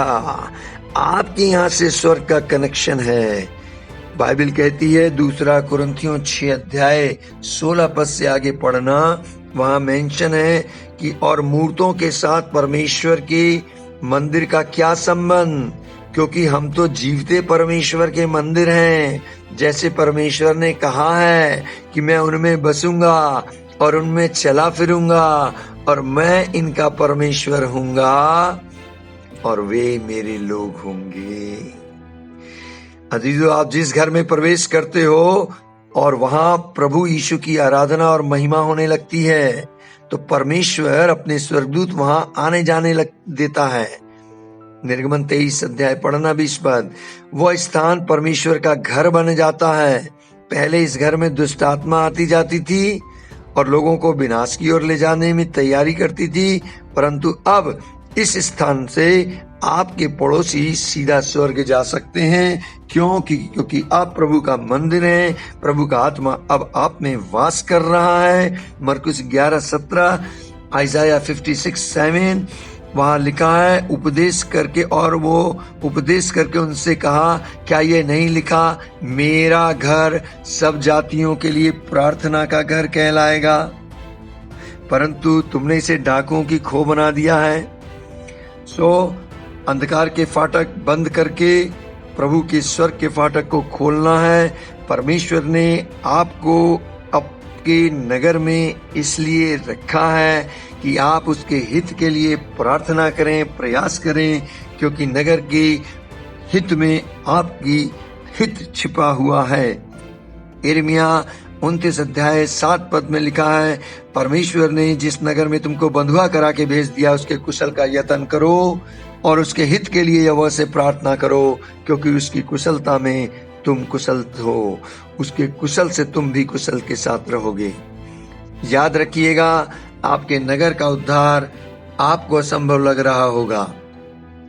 आपके यहाँ से स्वर्ग का कनेक्शन है। बाइबल कहती है 2 कुरिन्थियों 6 अध्याय 16 पद से आगे पढ़ना, वहां मेंशन है कि और मूर्तों के साथ परमेश्वर के मंदिर का क्या संबंध, क्योंकि हम तो जीवते परमेश्वर के मंदिर हैं। जैसे परमेश्वर ने कहा है कि मैं उनमें बसूंगा और उनमें चला फिरूंगा और मैं इनका परमेश्वर हूंगा और वे मेरे लोग होंगे। अजीजों, आप जिस घर में प्रवेश करते हो और वहां प्रभु यीशु की आराधना और महिमा होने लगती है, तो परमेश्वर अपने स्वर्गदूत वहां आने जाने देता है। निर्गमन 23 अध्याय पढ़ना 20 पद। वह स्थान परमेश्वर का घर बन जाता है। पहले इस घर में दुष्ट आत्मा आती जाती थी और लोगों को विनाश की ओर ले जाने में तैयारी करती थी, परंतु अब इस स्थान से आपके पड़ोसी सीधा स्वर्ग जा सकते हैं। क्योंकि आप प्रभु का मंदिर हैं। प्रभु का आत्मा अब आप में वास कर रहा है। मरकुस 11:17, आइजाया 56:7 वहां लिखा है, उपदेश करके, और वो उपदेश करके उनसे कहा, क्या ये नहीं लिखा, मेरा घर सब जातियों के लिए प्रार्थना का घर कहलाएगा, परंतु तुमने इसे डाकुओं की खो बना दिया है। अंधकार के फाटक बंद करके प्रभु के स्वर्ग के फाटक को खोलना है। परमेश्वर ने आपको आपके नगर में इसलिए रखा है कि आप उसके हित के लिए प्रार्थना करें, प्रयास करें, क्योंकि नगर के हित में आपकी हित छिपा हुआ है। यिर्मयाह 29 अध्याय 7 पद में लिखा है, परमेश्वर ने जिस नगर में तुमको बंधुआ करा के भेज दिया उसके कुशल का यत्न करो और उसके हित के लिए यहोवा से प्रार्थना करो, क्योंकि उसकी कुशलता में तुम कुशल हो, उसके कुशल से तुम भी कुशल के साथ रहोगे। याद रखिएगा, आपके नगर का उद्धार आपको असंभव लग रहा होगा।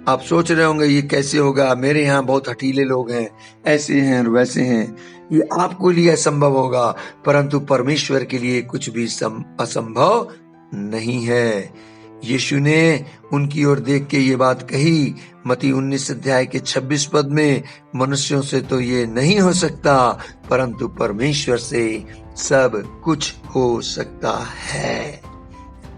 आप सोच रहे होंगे ये कैसे होगा, मेरे यहाँ बहुत हठीले लोग हैं, ऐसे हैं और वैसे हैं, ये आपको लिए असंभव होगा, परंतु परमेश्वर के लिए कुछ भी असंभव नहीं है। यीशु ने उनकी ओर देख के ये बात कही मत्ती 19 अध्याय के 26 पद में, मनुष्यों से तो ये नहीं हो सकता, परंतु परमेश्वर से सब कुछ हो सकता है।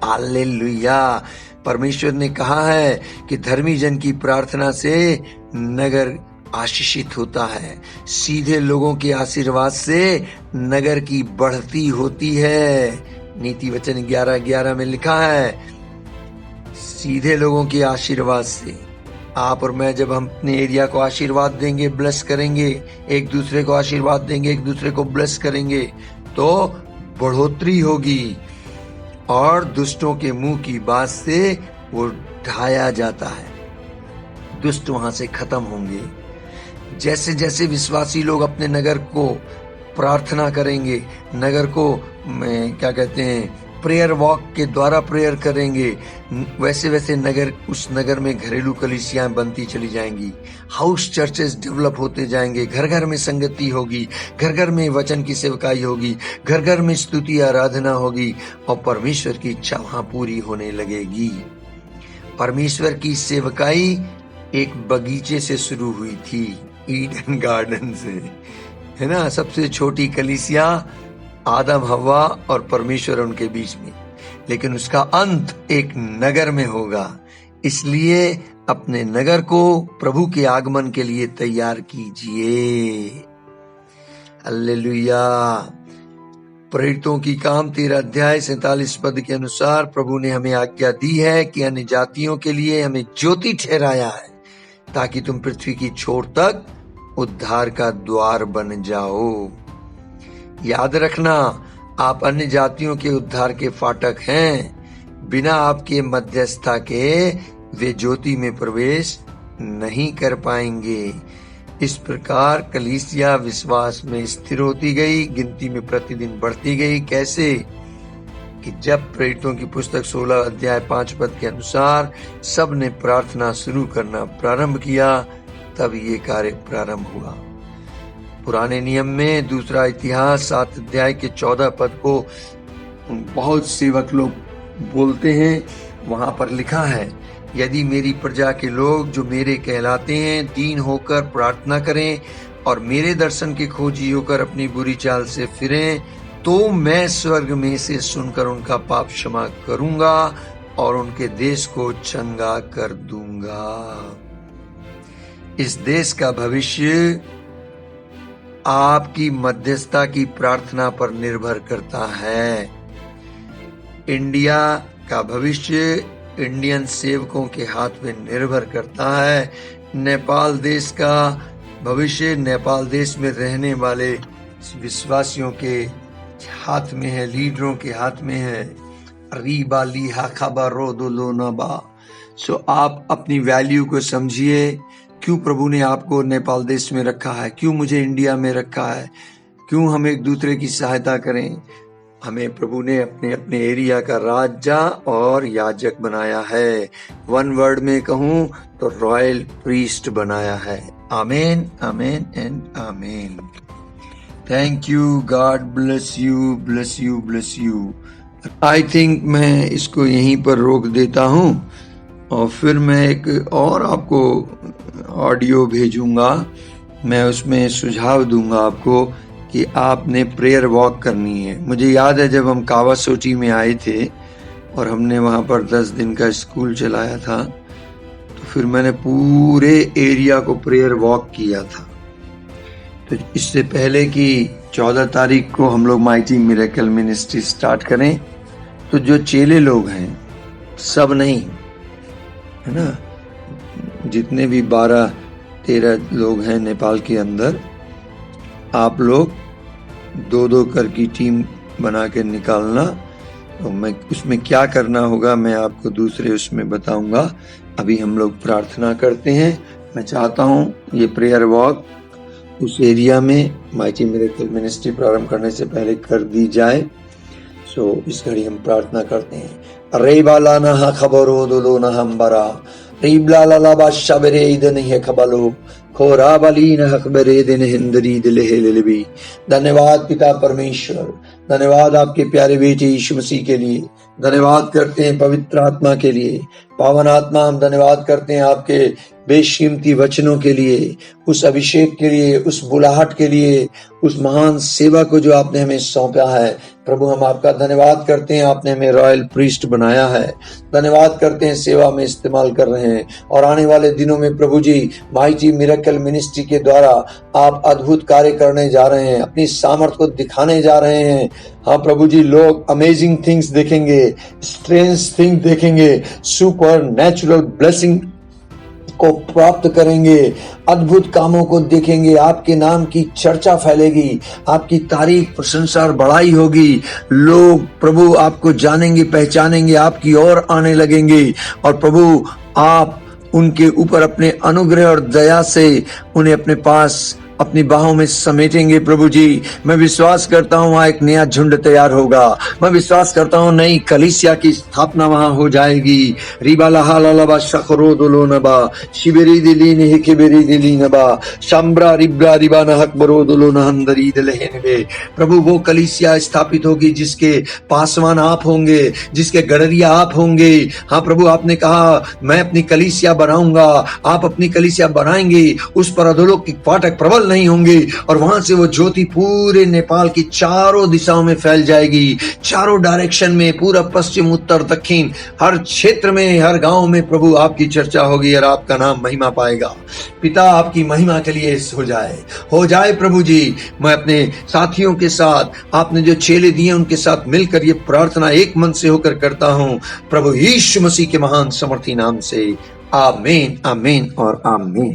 हालेलुया। परमेश्वर ने कहा है कि धर्मी जन की प्रार्थना से नगर आशीषित होता है। सीधे लोगों के आशीर्वाद से नगर की बढ़ती होती है। नीति वचन 11:11 में लिखा है, सीधे लोगों के आशीर्वाद से आप और मैं जब हम अपने एरिया को आशीर्वाद देंगे, ब्लेस करेंगे, एक दूसरे को आशीर्वाद देंगे, एक दूसरे को ब्लेस करेंगे, तो बढ़ोतरी होगी और दुष्टों के मुंह की बात से वो ढाया जाता है। दुष्ट वहां से खत्म होंगे। जैसे जैसे विश्वासी लोग अपने नगर को प्रार्थना करेंगे, नगर को क्या कहते हैं, प्रेयर वॉक के द्वारा प्रेयर करेंगे, वैसे वैसे उस नगर में घरेलू कलीसियां बनती चली जाएंगी, हाउस चर्चेस डेवलप होते जाएंगे, घर घर में संगति होगी, घर घर में वचन की सेवकाई होगी, घर घर में स्तुति आराधना होगी और परमेश्वर की इच्छा वहां पूरी होने लगेगी। परमेश्वर की सेवकाई एक बगीचे से शुरू हुई थी, ईडन गार्डन से, है ना। सबसे छोटी कलीसिया आदम हव्वा और परमेश्वर उनके बीच में, लेकिन उसका अंत एक नगर में होगा। इसलिए अपने नगर को प्रभु के आगमन के लिए तैयार कीजिए। हालेलुया। प्रेरितों की काम 13 अध्याय 47 पद के अनुसार प्रभु ने हमें आज्ञा दी है कि अन्य जातियों के लिए हमें ज्योति ठहराया है, ताकि तुम पृथ्वी की छोर तक उद्धार का द्वार बन जाओ। याद रखना, आप अन्य जातियों के उद्धार के फाटक हैं। बिना आपके मध्यस्थता के वे ज्योति में प्रवेश नहीं कर पाएंगे। इस प्रकार कलीसिया विश्वास में स्थिर होती गई, गिनती में प्रतिदिन बढ़ती गई। कैसे? कि जब प्रेरितों की पुस्तक 16 अध्याय 5 पद के अनुसार सब ने प्रार्थना शुरू करना प्रारंभ किया, तब ये कार्य प्रारंभ हुआ। पुराने नियम में दूसरा इतिहास 7 अध्याय के 14 पद को बहुत सेवक लोग बोलते हैं। वहां पर लिखा है, यदि मेरी प्रजा के लोग जो मेरे कहलाते हैं दीन होकर प्रार्थना करें और मेरे दर्शन के खोजी होकर अपनी बुरी चाल से फिरें, तो मैं स्वर्ग में से सुनकर उनका पाप क्षमा करूंगा और उनके देश को चंगा कर दूंगा। इस देश का भविष्य आपकी मध्यस्थता की प्रार्थना पर निर्भर करता है। इंडिया का भविष्य इंडियन सेवकों के हाथ में निर्भर करता है। नेपाल देश का भविष्य नेपाल देश में रहने वाले विश्वासियों के हाथ में है, लीडरों के हाथ में है। रीबा लीहा खबरो दो नबा। सो आप अपनी वैल्यू को समझिए। क्यों प्रभु ने आपको नेपाल देश में रखा है? क्यों मुझे इंडिया में रखा है? क्यों हम एक दूसरे की सहायता करें? हमें प्रभु ने अपने अपने एरिया का राजा और याजक बनाया है। वन वर्ड में कहूं तो रॉयल प्रीस्ट बनाया है। Amen, amen and amen. Thank you. God bless you, bless you, bless you. I think मैं इसको यहीं पर रोक देता हूं और फिर मैं एक और आपको ऑडियो भेजूंगा। मैं उसमें सुझाव दूंगा आपको कि आपने प्रेयर वॉक करनी है। मुझे याद है जब हम कावासोटी में आए थे और हमने वहां पर 10 दिन का स्कूल चलाया था, तो फिर मैंने पूरे एरिया को प्रेयर वॉक किया था। तो इससे पहले कि 14 तारीख को हम लोग माइटी मिरेकल मिनिस्ट्री स्टार्ट करें, तो जो चेले लोग हैं, सब नहीं है ना, जितने भी 12-13 लोग हैं नेपाल के अंदर, आप लोग 2-2 कर की टीम बना के निकालना। तो मैं उसमें क्या करना होगा मैं आपको दूसरे उसमें बताऊंगा। अभी हम लोग प्रार्थना करते हैं। मैं चाहता हूं ये प्रेयर वॉक उस एरिया में माइटी मिरेकल मिनिस्ट्री प्रारंभ करने से पहले कर दी जाए। सो इस घड़ी हम प्रार्थना करते हैं। रेबाला ना खबरो दो ना हम्बरा रीबला ला बादशाह बेरे इधन है खबलो खोरा बली न हकबरे दिन हिंदरी दिलहेलबी। धन्यवाद पिता परमेश्वर, धन्यवाद आपके प्यारे बेटे यीशु मसीह के लिए, धन्यवाद करते हैं पवित्र आत्मा के लिए, पावन आत्मा हम धन्यवाद करते हैं आपके बेशकीमती वचनों के लिए, उस अभिषेक के लिए, उस बुलाहट के लिए, उस महान सेवा को जो आपने हमें सौंपा है। प्रभु हम आपका धन्यवाद करते हैं, आपने हमें रॉयल प्रीस्ट बनाया है। धन्यवाद करते हैं, सेवा में इस्तेमाल कर रहे हैं और आने वाले दिनों में प्रभु जी माइटी मिरेकल मिनिस्ट्री के द्वारा आप अद्भुत कार्य करने जा रहे हैं, अपनी सामर्थ को दिखाने जा रहे हैं। हाँ प्रभु जी, लोग अमेजिंग थिंग्स देखेंगे, स्ट्रेंज थिंग देखेंगे, सुपर नेचुरल ब्लेसिंग को प्राप्त करेंगे, अद्भुत कामों को देखेंगे, आपके नाम की चर्चा फैलेगी, आपकी तारीफ प्रशंसा और बड़ाई होगी। लोग प्रभु आपको जानेंगे, पहचानेंगे, आपकी ओर आने लगेंगे और प्रभु आप उनके ऊपर अपने अनुग्रह और दया से उन्हें अपने पास अपनी बाहों में समेटेंगे। प्रभु जी मैं विश्वास करता हूँ वहां एक नया झुंड तैयार होगा। मैं विश्वास करता हूँ नई कलीसिया की स्थापना वहां हो जाएगी। रिबाला हालालाबा शखरो दोलो नबा शिबेरी दिली ने हिकेबेरी दिली नबा शंब्रा रिब्रा रिबा न हकबरो दोलो न हंदरी दिलहेनबे। प्रभु वो कलीसिया स्थापित होगी जिसके पासवान आप होंगे, जिसके गडरिया आप होंगे। हाँ प्रभु आपने कहा मैं अपनी कलीसिया बनाऊंगा, आप अपनी कलीसिया बनाएंगे, उस पर अधोलोक की फाटक प्रबल नहीं होंगे और वहां से वो ज्योति पूरे नेपाल की चारों दिशाओं में फैल जाएगी, चारों डायरेक्शन में, पूरा पश्चिम उत्तर दक्षिण हर क्षेत्र में, हर गांव में प्रभु आपकी चर्चा होगी और आपका नाम महिमा पाएगा। पिता आपकी महिमा के लिए हो जाए प्रभु जी। मैं अपने साथियों के साथ आपने जो चेले दिए उनके साथ मिलकर ये प्रार्थना एक मन से होकर करता हूं प्रभु यीशु मसीह के महान समर्थी नाम से। आमीन, आमीन और आमीन।